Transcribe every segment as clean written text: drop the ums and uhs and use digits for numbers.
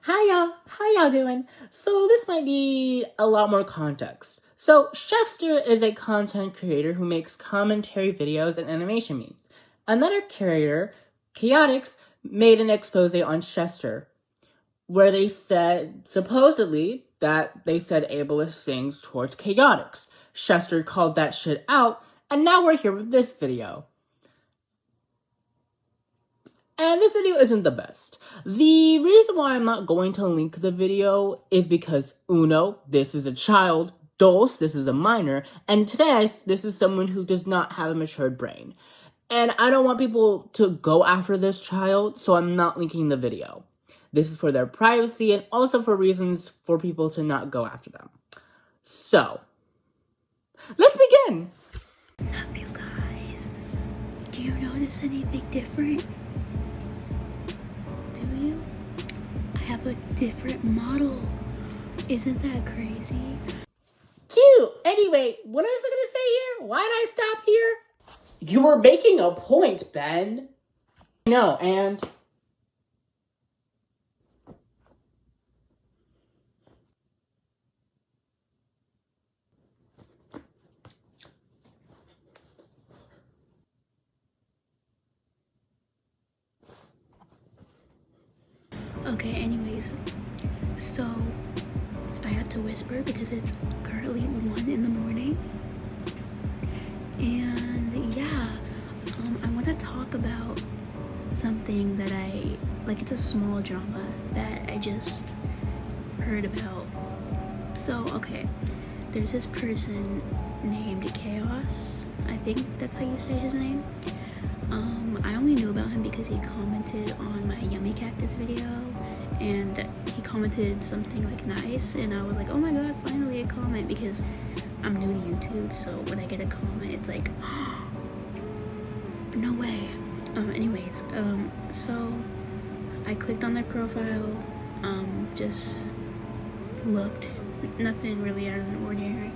How y'all doing? So this might need a lot more context. So Shister is a content creator who makes commentary videos and animation memes. Another creator, Chaoticz, made an expose on Shister, where they said, supposedly, that they said ableist things towards Chaoticz. Shister called that shit out, and now we're here with this video. And this video isn't the best. The reason why I'm not going to link the video is because, uno, this is a child, dos, this is a minor, and tres, this is someone who does not have a matured brain. And I don't want people to go after this child, so I'm not linking the video. This is for their privacy and also for reasons for people to not go after them. So, let's begin! What's up, you guys? Do you notice anything different? Do you? I have a different model. Isn't that crazy? Cute! Anyway, what was I gonna say here? Why did I stop here? You were making a point, Ben. No, and... Okay, anyways. So, I have to whisper because it's currently 1 in the morning. And yeah, I want to talk about something that it's a small drama that I just heard about. So, okay, there's this person named Chaos. I think that's how you say his name. I only knew about him because he commented on my Yummy Cactus video, and he commented something like nice, and I was like, oh my god, finally a comment, because I'm new to YouTube, so when I get a comment, it's like, no way. Anyways, so I clicked on their profile, just looked, nothing really out of the ordinary.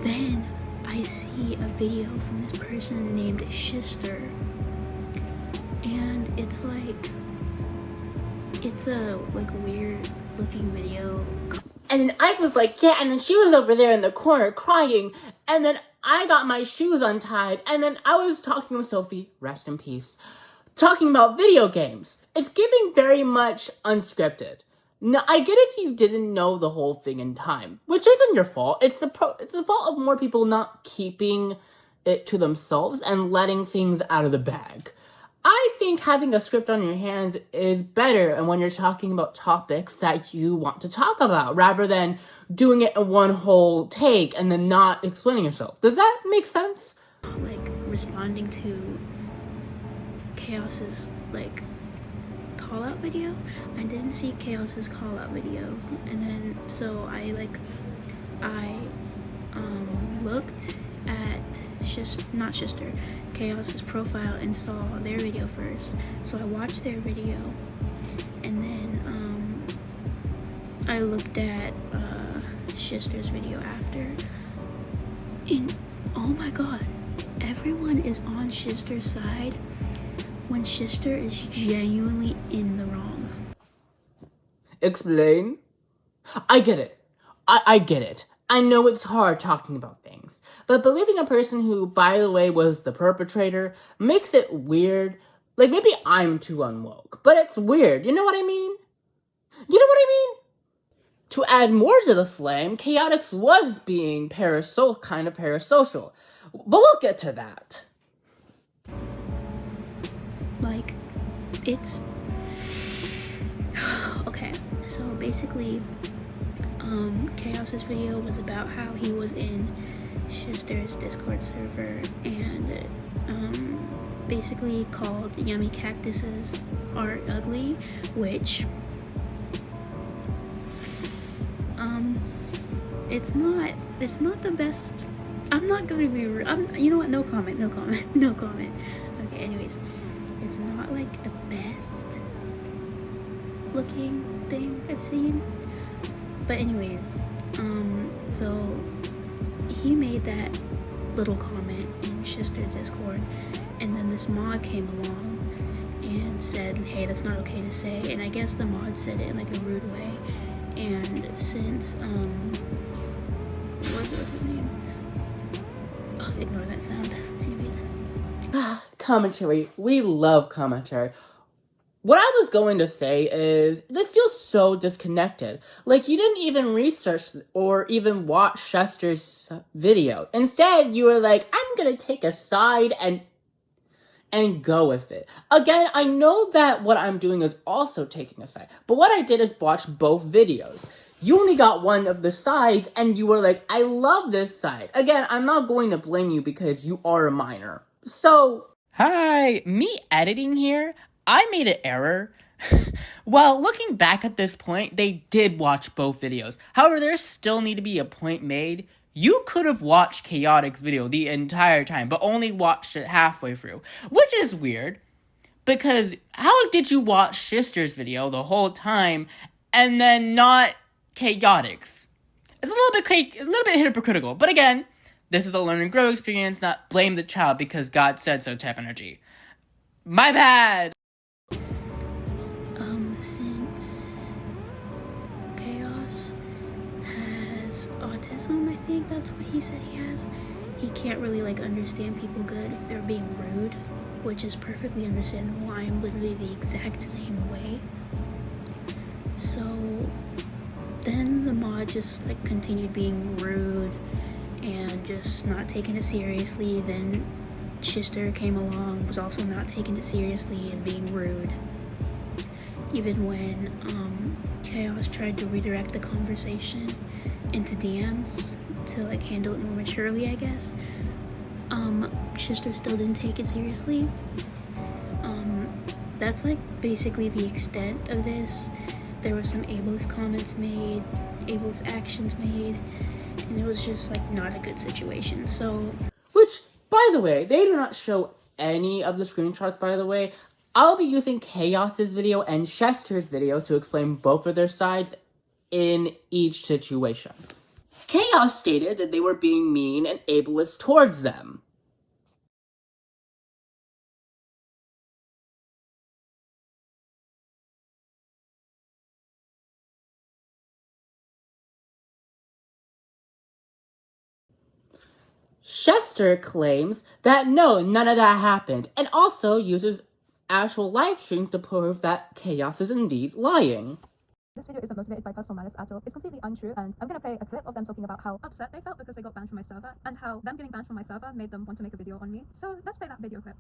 Then I see a video from this person named Shister, and it's a weird looking video. And then I was like, yeah, and then she was over there in the corner crying, and then I got my shoes untied, and then I was talking with Sophie, rest in peace, talking about video games. It's giving very much unscripted. Now, I get if you didn't know the whole thing in time, which isn't your fault. It's the fault of more people not keeping it to themselves and letting things out of the bag. I think having a script on your hands is better when you're talking about topics that you want to talk about, rather than doing it in one whole take and then not explaining yourself. Does that make sense? Like, responding to Chaos's, call out video. I didn't see Chaos's call out video, and then so I looked at not Shister, Chaos's profile and saw their video first. So I watched their video, and then I looked at Shister's video after, and oh my god, everyone is on Shister's side when Shister is genuinely in the wrong. Explain? I get it. I get it. I know it's hard talking about things, but believing a person who, by the way, was the perpetrator makes it weird. Like, maybe I'm too unwoke, but it's weird. You know what I mean? To add more to the flame, Chaoticz was being kind of parasocial, but we'll get to that. It's okay, so basically Chaos's video was about how he was in Shister's Discord server and basically called Yummy Cactus's art ugly, which it's not the best. I'm not gonna be you know what, no comment. Okay, anyways, it's not like the best looking thing I've seen, but anyways, so he made that little comment in Shister's Discord, and then this mod came along and said, hey, that's not okay to say, and I guess the mod said it in like a rude way. And since what's his name? Oh, ignore that sound. Anyways. Commentary. We love commentary. What I was going to say is, this feels so disconnected. Like, you didn't even research or even watch Shister's video. Instead, you were like, I'm gonna take a side and go with it. Again, I know that what I'm doing is also taking a side, but what I did is watch both videos. You only got one of the sides, and you were like, I love this side. Again, I'm not going to blame you because you are a minor. So, hi, me editing here, I made an error. Well, looking back at this point, they did watch both videos. However, there still need to be a point made. You could have watched chaoticz video the entire time, but only watched it halfway through, which is weird. Because how did you watch shister's video the whole time and then not chaoticz? It's a little bit hypocritical, but again, this is a learn and grow experience, not blame the child because God said so type energy. My bad! Since Chaos has autism, I think that's what he said he has, he can't really like understand people good if they're being rude, which is perfectly understandable. I am literally the exact same way. So then the mod just like continued being rude and just not taking it seriously. Then shister came along, was also not taking it seriously and being rude. Even when Chaos tried to redirect the conversation into DMs to like handle it more maturely, I guess, shister still didn't take it seriously. That's like basically the extent of this. There were some ableist comments made, ableist actions made, and it was just like not a good situation. So, which, by the way, they do not show any of the screenshots, by the way. I'll be using Chaos's video and shister's video to explain both of their sides in each situation. Chaos stated that they were being mean and ableist towards them. Shister claims that no, none of that happened, and also uses actual live streams to prove that Chaos is indeed lying. This video isn't motivated by personal malice at all. It's completely untrue, and I'm gonna play a clip of them talking about how upset they felt because they got banned from my server, and how them getting banned from my server made them want to make a video on me. So let's play that video clip.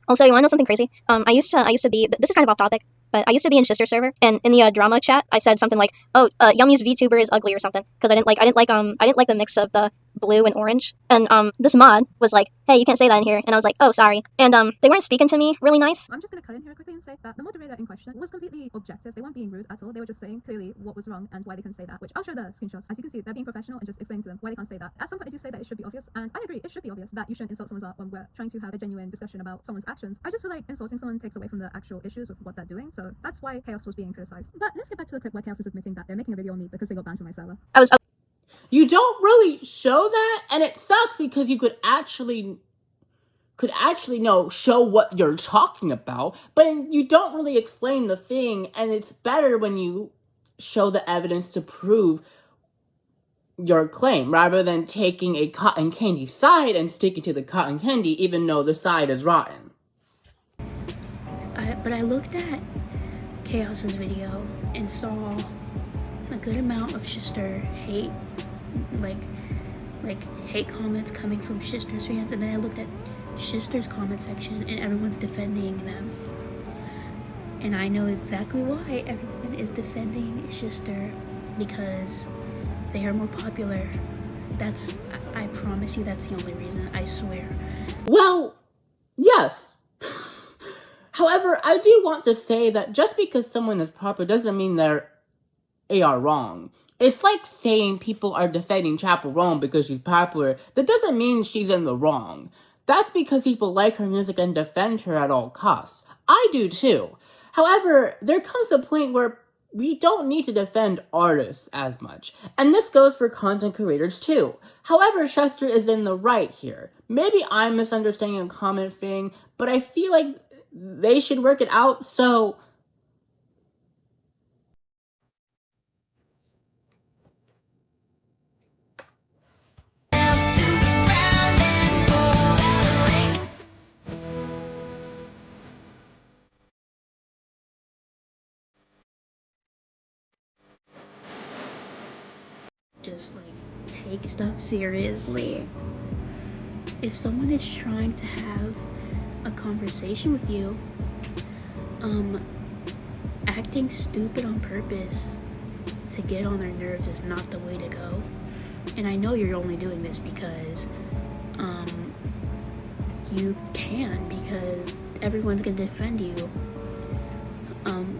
Also, you want to know something crazy? I used to be, this is kind of off topic, but I used to be in Shister server, and in the drama chat, I said something like, "Oh, Yummy's VTuber is ugly" or something, because I didn't like the mix of the blue and orange. And this mod was like, "Hey, you can't say that in here," and I was like, "Oh, sorry." And they weren't speaking to me really nice. I'm just gonna cut in here quickly and say that the moderator in question was completely objective. They weren't being rude at all. They were just saying clearly what was wrong and why they couldn't say that. Which I'll show the screenshots. As you can see, they're being professional and just explaining to them why they can't say that. At some point, they do say that it should be obvious, and I agree, it should be obvious that you shouldn't insult someone's art when we're trying to have a genuine discussion about someone's actions. I just feel like insulting someone takes away from the actual issues of what they're doing, so that's why Chaos was being criticized. But let's get back to the clip where Chaos is admitting that they're making a video on me because they got banned from my server. You don't really show that, and it sucks because you could actually show what you're talking about, but you don't really explain the thing, and it's better when you show the evidence to prove your claim, rather than taking a cotton candy side and sticking to the cotton candy even though the side is rotten. But I looked at Chaos's video and saw a good amount of shister hate, like hate comments coming from shister's fans, and then I looked at shister's comment section and everyone's defending them. And I know exactly why everyone is defending shister, because they are more popular. I promise you that's the only reason, I swear. Well, yes. However, I do want to say that just because someone is popular doesn't mean they are wrong. It's like saying people are defending Chapel Roan because she's popular. That doesn't mean she's in the wrong. That's because people like her music and defend her at all costs. I do too. However, there comes a point where we don't need to defend artists as much. And this goes for content creators too. However, Shister is in the right here. Maybe I'm misunderstanding a comment thing, but I feel like they should work it out. So just like take stuff seriously. If someone is trying to have a conversation with you, acting stupid on purpose to get on their nerves is not the way to go. And I know you're only doing this because you can, because everyone's gonna defend you,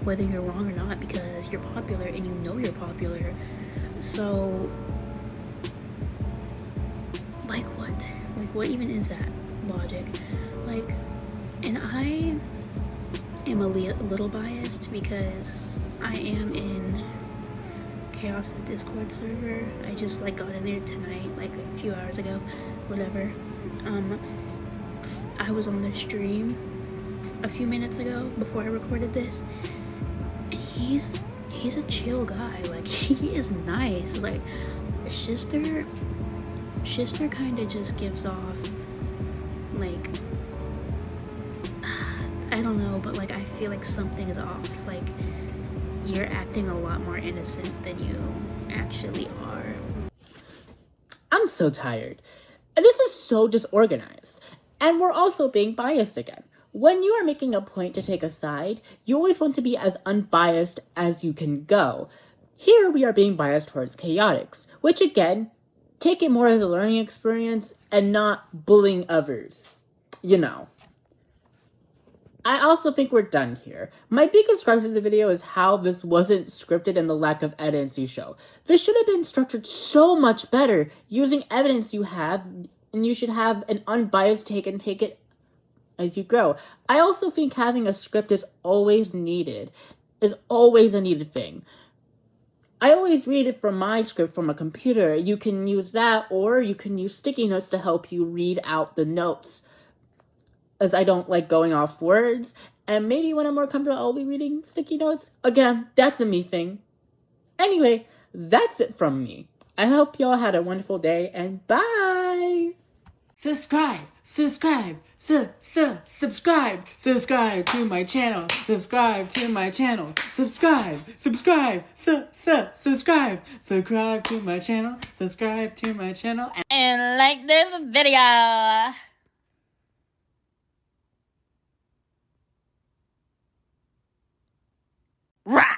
whether you're wrong or not, because you're popular and you know you're popular. So like what even is that logic? Like, and I am a little biased because I am in chaoticz Discord server. I just like got in there tonight, like a few hours ago, whatever. I was on their stream a few minutes ago before I recorded this, and he's a chill guy. Like, he is nice. Like, shister kind of just gives off, like, I don't know, but like I feel like something is off. Like, you're acting a lot more innocent than you actually are. I'm so tired. This is so disorganized. And we're also being biased again. When you are making a point to take a side, you always want to be as unbiased as you can go. Here we are being biased towards chaoticz, which again, take it more as a learning experience and not bullying others. You know. I also think we're done here. My biggest gripe with the video is how this wasn't scripted and the lack of evidence you show. This should have been structured so much better using evidence you have, and you should have an unbiased take and take it as you grow. I also think having a script is always a needed thing. I always read it from my script from a computer. You can use that, or you can use sticky notes to help you read out the notes, as I don't like going off words, and maybe when I'm more comfortable, I'll be reading sticky notes. Again, that's a me thing. Anyway, that's it from me. I hope y'all had a wonderful day, and bye! Subscribe to my channel, subscribe to my channel, subscribe to my channel, and like this video! Rah!